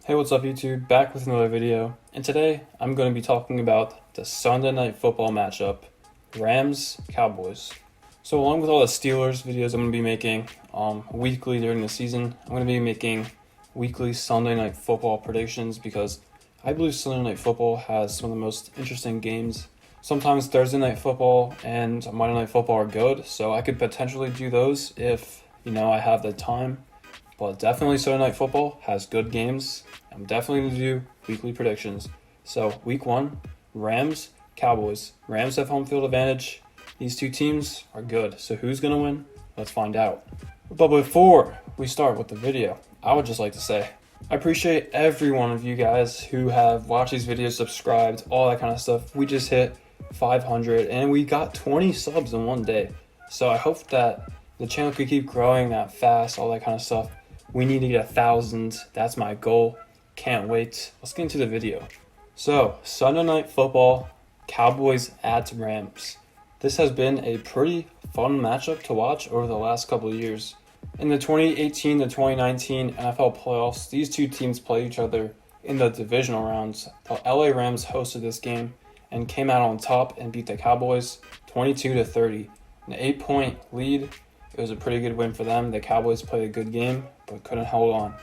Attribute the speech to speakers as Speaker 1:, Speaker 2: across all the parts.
Speaker 1: Hey, what's up YouTube? Back with another video, and today I'm going to be talking about the Sunday Night Football matchup, Rams-Cowboys. So along with all the Steelers videos I'm going to be making weekly during the season, I'm going to be making weekly Sunday Night Football predictions because I believe Sunday Night Football has some of the most interesting games. Sometimes Thursday Night Football and Monday Night Football are good, so I could potentially do those if, I have the time. But definitely Sunday Night Football has good games. I'm definitely going to do weekly predictions. So week 1, Rams, Cowboys. Rams have home field advantage. These two teams are good. So who's going to win? Let's find out. But before we start with the video, I would just like to say I appreciate every one of you guys who have watched these videos, subscribed, all that kind of stuff. We just hit 500 and we got 20 subs in one day. So I hope that the channel could keep growing that fast, all that kind of stuff. We need to get 1,000. That's my goal. Can't wait. Let's get into the video. So, Sunday Night Football, Cowboys at Rams. This has been a pretty fun matchup to watch over the last couple of years. In the 2018 to 2019 NFL playoffs, these two teams play each other in the divisional rounds. The LA Rams hosted this game and came out on top and beat the Cowboys 22-30. An 8-point lead. It was a pretty good win for them. The Cowboys played a good game, but couldn't hold on.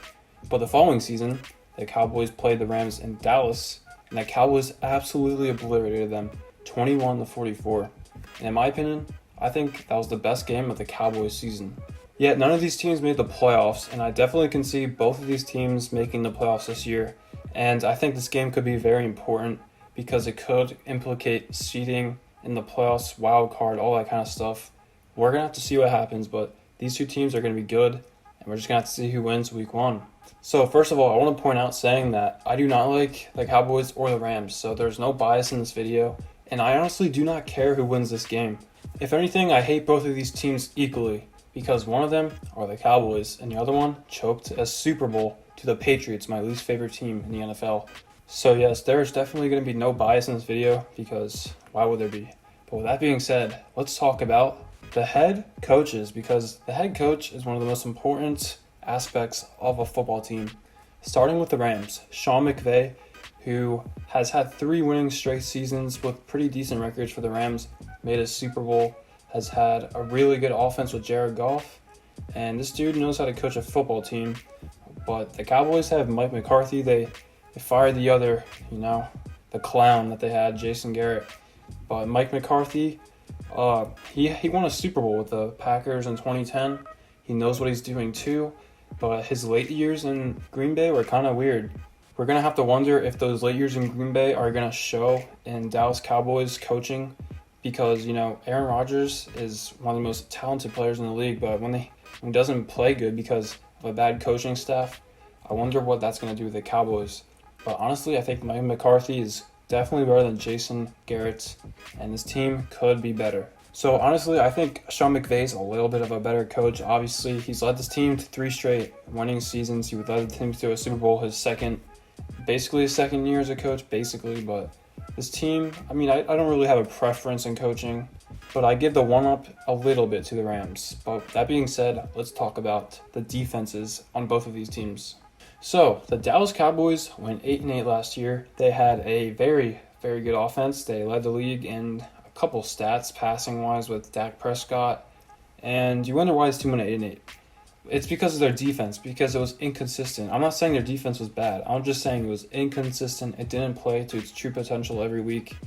Speaker 1: But the following season, the Cowboys played the Rams in Dallas, and the Cowboys absolutely obliterated them, 21-44. And in my opinion, I think that was the best game of the Cowboys season. Yet none of these teams made the playoffs, and I definitely can see both of these teams making the playoffs this year. And I think this game could be very important because it could implicate seeding in the playoffs, wild card, all that kind of stuff. We're going to have to see what happens, but these two teams are going to be good, and we're just going to have to see who wins week 1. So first of all, I want to point out saying that I do not like the Cowboys or the Rams, so there's no bias in this video, and I honestly do not care who wins this game. If anything, I hate both of these teams equally, because one of them are the Cowboys, and the other one choked a Super Bowl to the Patriots, my least favorite team in the NFL. So yes, there's definitely going to be no bias in this video, because why would there be? But with that being said, let's talk about the head coaches, because the head coach is one of the most important aspects of a football team. Starting with the Rams, Sean McVay, who has had 3 winning straight seasons with pretty decent records for the Rams, made a Super Bowl, has had a really good offense with Jared Goff, and this dude knows how to coach a football team. But the Cowboys have Mike McCarthy. They fired the other, the clown that they had, Jason Garrett. But Mike McCarthy, he won a Super Bowl with the Packers in 2010. He knows what he's doing too, but his late years in Green Bay were kind of weird. We're going to have to wonder if those late years in Green Bay are going to show in Dallas Cowboys coaching because, Aaron Rodgers is one of the most talented players in the league, but when he doesn't play good because of a bad coaching staff, I wonder what that's going to do with the Cowboys. But honestly, I think Mike McCarthy is definitely better than Jason Garrett, and this team could be better. So honestly, I think Sean McVay's a little bit of a better coach. Obviously, he's led this team to 3 straight winning seasons. He led the team to a Super Bowl his second year as a coach, but this team, I don't really have a preference in coaching, but I give the one-up a little bit to the Rams. But that being said, let's talk about the defenses on both of these teams. So, the Dallas Cowboys went 8-8 last year. They had a very, very good offense. They led the league in a couple stats, passing-wise, with Dak Prescott. And you wonder why this team went 8-8. It's because of their defense, because it was inconsistent. I'm not saying their defense was bad. I'm just saying it was inconsistent. It didn't play to its true potential every week,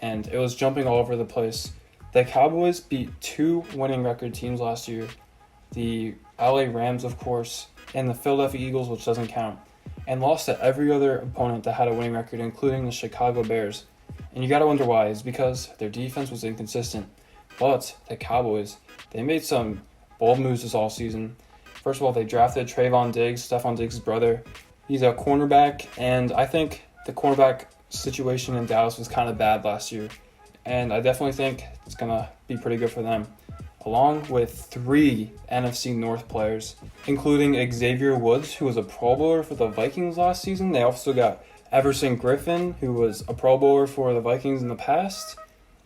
Speaker 1: and it was jumping all over the place. The Cowboys beat 2 winning record teams last year. The LA Rams, of course, and the Philadelphia Eagles, which doesn't count, and lost to every other opponent that had a winning record, including the Chicago Bears. And you gotta wonder why. It's because their defense was inconsistent. But the Cowboys, they made some bold moves this offseason. First of all, they drafted Trayvon Diggs, Stephon Diggs' brother. He's a cornerback, and I think the cornerback situation in Dallas was kind of bad last year. And I definitely think it's gonna be pretty good for them. Along with 3 NFC North players, including Xavier Woods, who was a Pro Bowler for the Vikings last season. They also got Everson Griffin, who was a Pro Bowler for the Vikings in the past,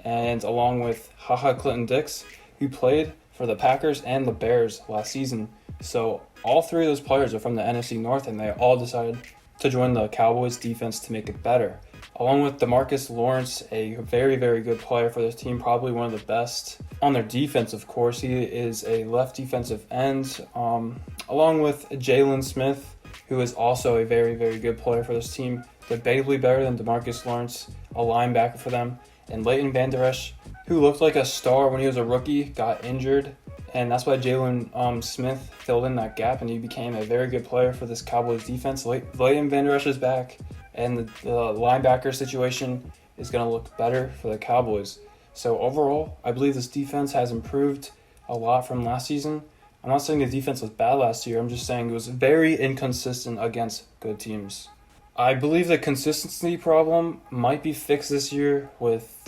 Speaker 1: and along with Clinton Dix, who played for the Packers and the Bears last season. So all 3 of those players are from the NFC North, and they all decided to join the Cowboys defense to make it better. Along with DeMarcus Lawrence, a very, very good player for this team, probably one of the best on their defense, of course. He is a left defensive end, along with Jalen Smith, who is also a very, very good player for this team. Debatably better than DeMarcus Lawrence, a linebacker for them. And Leighton Vander Esch, who looked like a star when he was a rookie, got injured. And that's why Jalen Smith filled in that gap, and he became a very good player for this Cowboys defense. Leighton Vander Esch is back, and the linebacker situation is going to look better for the Cowboys. So overall, I believe this defense has improved a lot from last season. I'm not saying the defense was bad last year. I'm just saying it was very inconsistent against good teams. I believe the consistency problem might be fixed this year with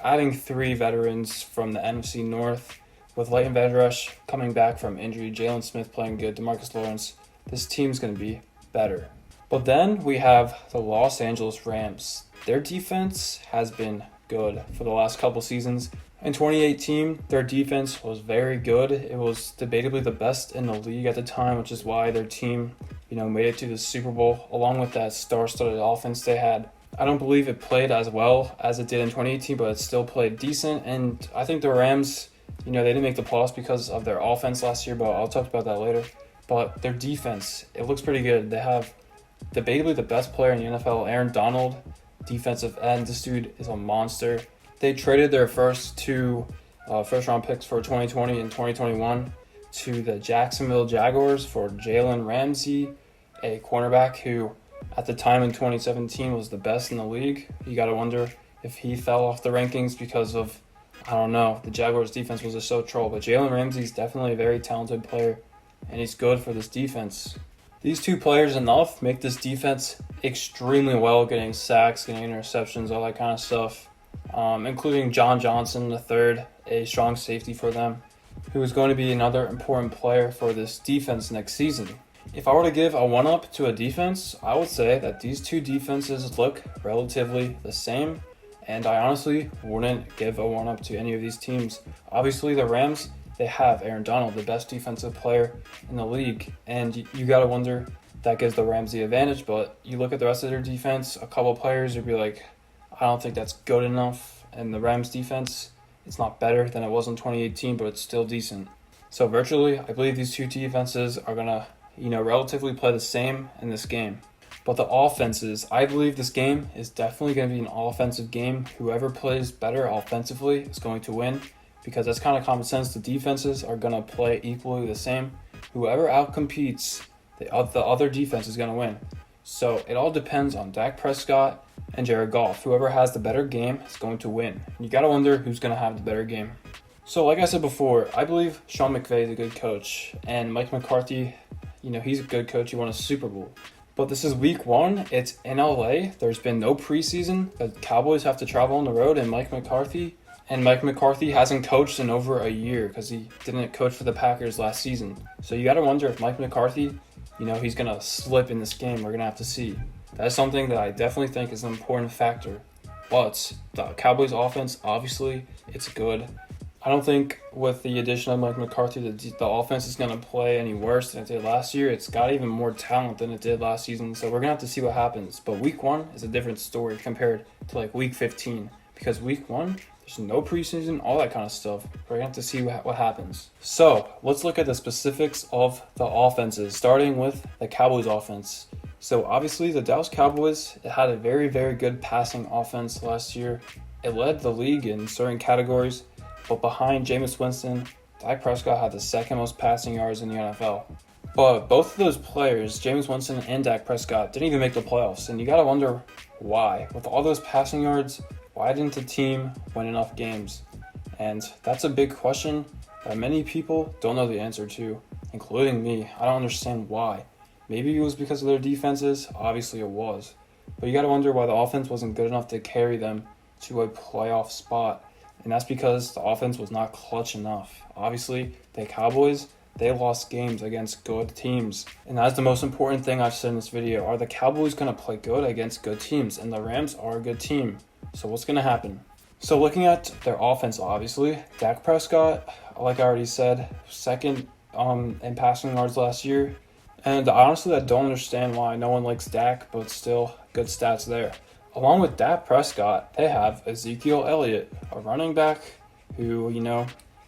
Speaker 1: adding three veterans from the NFC North. With Leighton Vander Esch coming back from injury, Jalen Smith playing good, DeMarcus Lawrence, this team's going to be better. But then we have the Los Angeles Rams. Their defense has been good for the last couple seasons. In 2018, their defense was very good. It was debatably the best in the league at the time, which is why their team, made it to the Super Bowl, along with that star-studded offense they had. I don't believe it played as well as it did in 2018, but it still played decent. And I think the Rams, they didn't make the playoffs because of their offense last year, but I'll talk about that later. But their defense, it looks pretty good. They have debatably the best player in the NFL, Aaron Donald, defensive end. This dude is a monster. They traded their first two first-round picks for 2020 and 2021 to the Jacksonville Jaguars for Jalen Ramsey, a cornerback who at the time in 2017 was the best in the league. You got to wonder if he fell off the rankings because of, I don't know, the Jaguars defense was just so troll. But Jalen Ramsey is definitely a very talented player, and he's good for this defense. These two players enough make this defense extremely well, getting sacks, getting interceptions, all that kind of stuff, including John Johnson III, a strong safety for them, who is going to be another important player for this defense next season. If I were to give a one-up to a defense, I would say that these two defenses look relatively the same, and I honestly wouldn't give a one-up to any of these teams. Obviously, the Rams, they have Aaron Donald, the best defensive player in the league, and you got to wonder that gives the Rams the advantage, but you look at the rest of their defense, a couple of players, you'd be like, I don't think that's good enough, and the Rams defense, it's not better than it was in 2018, but it's still decent. So virtually, I believe these two defenses are going to, relatively play the same in this game. But the offenses, I believe this game is definitely going to be an offensive game. Whoever plays better offensively is going to win, because that's kind of common sense. The defenses are going to play equally the same. Whoever outcompetes the other defense is going to win. So it all depends on Dak Prescott and Jared Goff. Whoever has the better game is going to win. You got to wonder who's going to have the better game. So like I said before, I believe Sean McVay is a good coach, and Mike McCarthy, he's a good coach. He won a Super Bowl. But this is week 1. It's in LA. There's been no preseason. The Cowboys have to travel on the road, and Mike McCarthy hasn't coached in over a year because he didn't coach for the Packers last season. So you got to wonder if Mike McCarthy, he's going to slip in this game. We're going to have to see. That's something that I definitely think is an important factor. But the Cowboys offense, obviously, it's good. I don't think with the addition of Mike McCarthy, the offense is going to play any worse than it did last year. It's got even more talent than it did last season. So we're going to have to see what happens. But week 1 is a different story compared to week 15. Because week 1, there's no preseason, all that kind of stuff. We're going to have to see what happens. So let's look at the specifics of the offenses, starting with the Cowboys offense. So obviously the Dallas Cowboys, it had a very, very good passing offense last year. It led the league in certain categories, but behind Jameis Winston, Dak Prescott had the second most passing yards in the NFL. But both of those players, Jameis Winston and Dak Prescott, didn't even make the playoffs, and you got to wonder why. With all those passing yards, why didn't the team win enough games? And that's a big question that many people don't know the answer to, including me. I don't understand why. Maybe it was because of their defenses. Obviously it was. But you got to wonder why the offense wasn't good enough to carry them to a playoff spot. And that's because the offense was not clutch enough. Obviously, the Cowboys, they lost games against good teams. And that's the most important thing I've said in this video. Are the Cowboys going to play good against good teams? And the Rams are a good team. So what's going to happen? So looking at their offense, obviously, Dak Prescott, like I already said, second in passing yards last year. And honestly, I don't understand why no one likes Dak, but still good stats there. Along with Dak Prescott, they have Ezekiel Elliott, a running back who,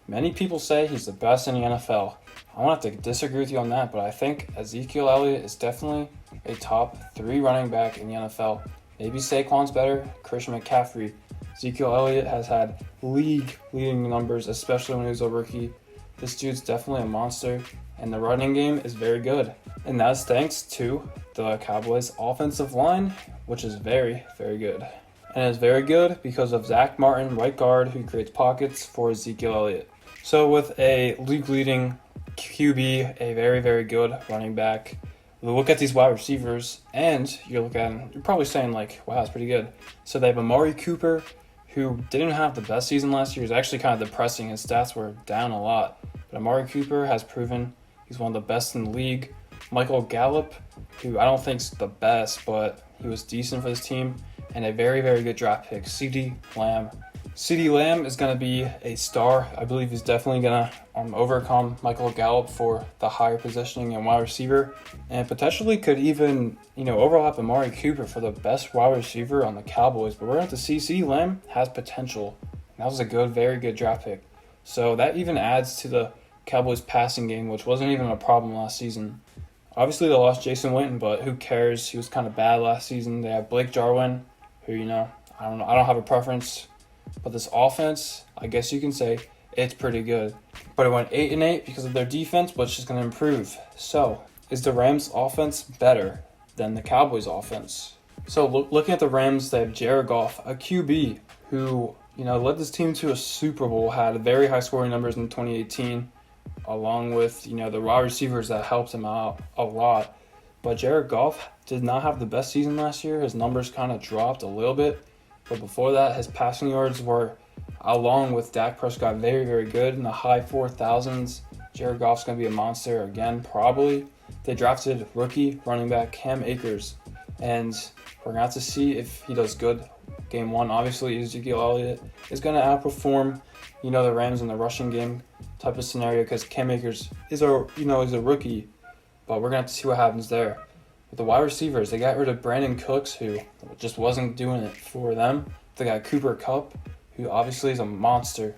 Speaker 1: many people say he's the best in the NFL. I want to disagree with you on that, but I think Ezekiel Elliott is definitely a top 3 running back in the NFL. Maybe Saquon's better, Christian McCaffrey. Ezekiel Elliott has had league-leading numbers, especially when he was a rookie. This dude's definitely a monster, and the running game is very good. And that's thanks to the Cowboys' offensive line, which is very, very good. And it's very good because of Zach Martin, right guard, who creates pockets for Ezekiel Elliott. So with a league-leading QB, a very, very good running back, we look at these wide receivers, and you're probably saying like, wow, that's pretty good. So they have Amari Cooper, who didn't have the best season last year. It was actually kind of depressing. His stats were down a lot. But Amari Cooper has proven he's one of the best in the league. Michael Gallup, who I don't think is the best, but he was decent for this team. And a very, very good draft pick, CeeDee Lamb. CeeDee Lamb is going to be a star. I believe he's definitely going to overcome Michael Gallup for the higher positioning and wide receiver, and potentially could even overlap Amari Cooper for the best wide receiver on the Cowboys. But we're going to have to see. CeeDee Lamb has potential. That was a very good draft pick. So that even adds to the Cowboys passing game, which wasn't even a problem last season. Obviously, they lost Jason Witten, but who cares? He was kind of bad last season. They have Blake Jarwin, who I don't know. I don't have a preference. But this offense, I guess you can say, it's pretty good. But it went 8-8 because of their defense, which is going to improve. So, is the Rams' offense better than the Cowboys' offense? So, looking at the Rams, they have Jared Goff, a QB who, led this team to a Super Bowl, had very high scoring numbers in 2018, along with, the wide receivers that helped him out a lot. But Jared Goff did not have the best season last year. His numbers kind of dropped a little bit. But before that, his passing yards were, along with Dak Prescott, very, very good in the high 4,000s. Jared Goff's going to be a monster again, probably. They drafted rookie running back Cam Akers, and we're going to have to see if he does good. Game 1, obviously, Ezekiel Elliott is going to outperform, the Rams in the rushing game type of scenario because Cam Akers is a rookie, but we're going to have to see what happens there. With the wide receivers, they got rid of Brandon Cooks, who just wasn't doing it for them. They got Cooper Kupp, who obviously is a monster.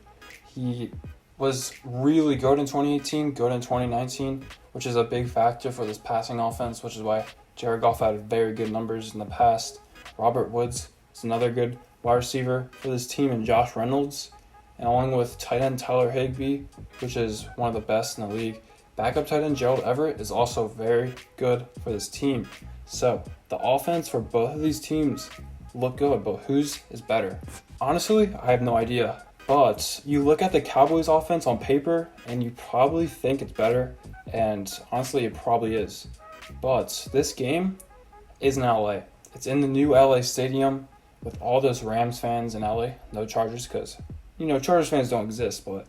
Speaker 1: He was really good in 2018, good in 2019, which is a big factor for this passing offense, which is why Jared Goff had very good numbers in the past. Robert Woods is another good wide receiver for this team, and Josh Reynolds, and along with tight end Tyler Higbee, which is one of the best in the league. Backup tight end Gerald Everett is also very good for this team. So the offense for both of these teams look good, but whose is better? Honestly, I have no idea. But you look at the Cowboys offense on paper and you probably think it's better, and honestly it probably is. But this game is in LA. It's in the new LA stadium with all those Rams fans in LA. No Chargers because, Chargers fans don't exist, but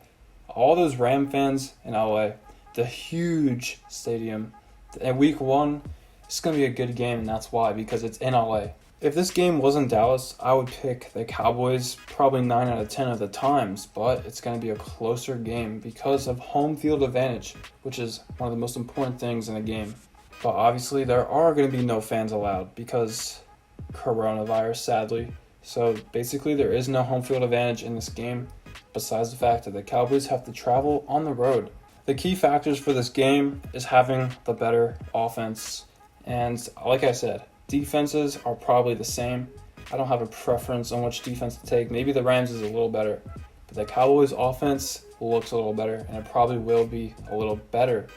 Speaker 1: all those Ram fans in LA. The huge stadium. And week 1, it's going to be a good game, and that's why, because it's in LA. If this game was in Dallas, I would pick the Cowboys probably 9 out of 10 of the times, but it's going to be a closer game because of home field advantage, which is one of the most important things in a game. But obviously, there are going to be no fans allowed because coronavirus, sadly. So basically, there is no home field advantage in this game, besides the fact that the Cowboys have to travel on the road. The key factors for this game is having the better offense. And like I said, defenses are probably the same. I don't have a preference on which defense to take. Maybe the Rams is a little better. But the Cowboys offense looks a little better, and it probably will be a little better.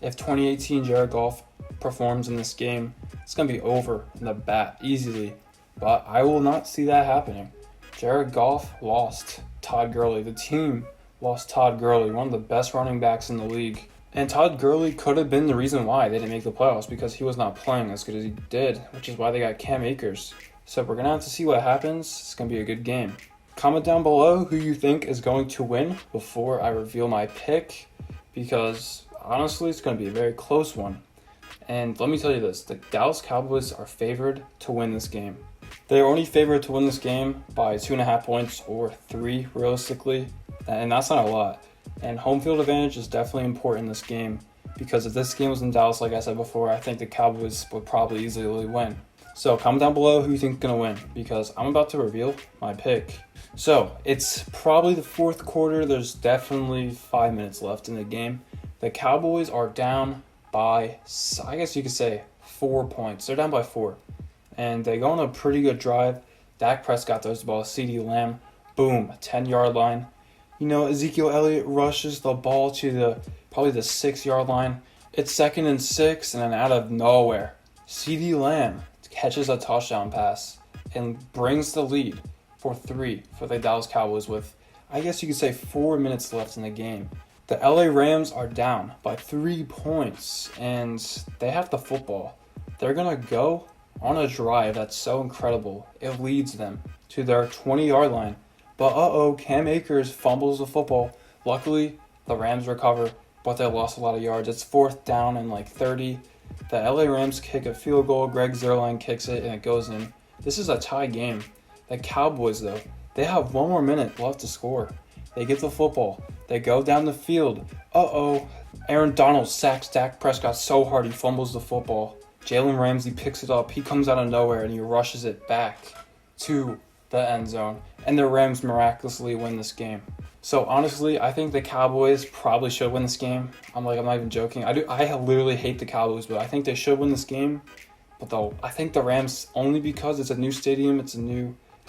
Speaker 1: If 2018 Jared Goff performs in this game, it's going to be over in the bat easily. But I will not see that happening. Jared Goff lost Todd Gurley. The team lost Todd Gurley, one of the best running backs in the league. And Todd Gurley could have been the reason why they didn't make the playoffs because he was not playing as good as he did, which is why they got Cam Akers. So we're going to have to see what happens. It's going to be a good game. Comment down below who you think is going to win before I reveal my pick because honestly, it's going to be a very close one. And let me tell you this, the Dallas Cowboys are favored to win this game. They are only favored to win this game by 2.5 points or 3 realistically, and that's not a lot. And home field advantage is definitely important in this game because if this game was in Dallas, like I said before, I think the Cowboys would probably easily win. So comment down below who you think is going to win, because I'm about to reveal my pick. So it's probably the fourth quarter. There's definitely 5 minutes left in the game. The Cowboys are down by, I guess you could say, 4 points. They're down by 4. And they go on a pretty good drive. Dak Prescott throws the ball, CeeDee Lamb, boom, 10-yard line. You know, Ezekiel Elliott rushes the ball to probably the 6-yard line. It's 2nd and 6, and then out of nowhere, CeeDee Lamb catches a touchdown pass and brings the lead for 3 for the Dallas Cowboys with, I guess you could say, 4 minutes left in the game. The LA Rams are down by 3 points, and they have the football. They're going to go on a drive that's so incredible. It leads them to their 20-yard line. But Cam Akers fumbles the football. Luckily, the Rams recover, but they lost a lot of yards. It's 4th down and 30. The LA Rams kick a field goal. Greg Zuerlein kicks it, and it goes in. This is a tie game. The Cowboys, though, they have 1 more minute left to score. They get the football. They go down the field. Aaron Donald sacks Dak Prescott so hard he fumbles the football. Jalen Ramsey picks it up. He comes out of nowhere and he rushes it back to the end zone. And the Rams miraculously win this game. So honestly, I think the Cowboys probably should win this game. I'm not even joking. I literally hate the Cowboys, but I think they should win this game. But though, I think the Rams, only because it's a new stadium, it's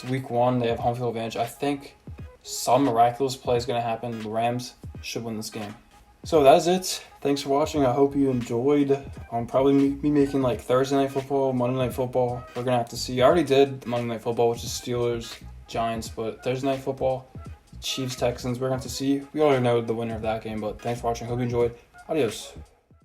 Speaker 1: week 1, they have home field advantage. I think some miraculous play is going to happen. The Rams should win this game. So that's it. Thanks for watching. I hope you enjoyed. I'm probably be making Thursday Night Football, Monday Night Football. We're going to have to see. I already did Monday Night Football, which is Steelers, Giants, but Thursday Night Football, Chiefs, Texans, we're going to have to see. We already know the winner of that game, but thanks for watching. Hope you enjoyed. Adios.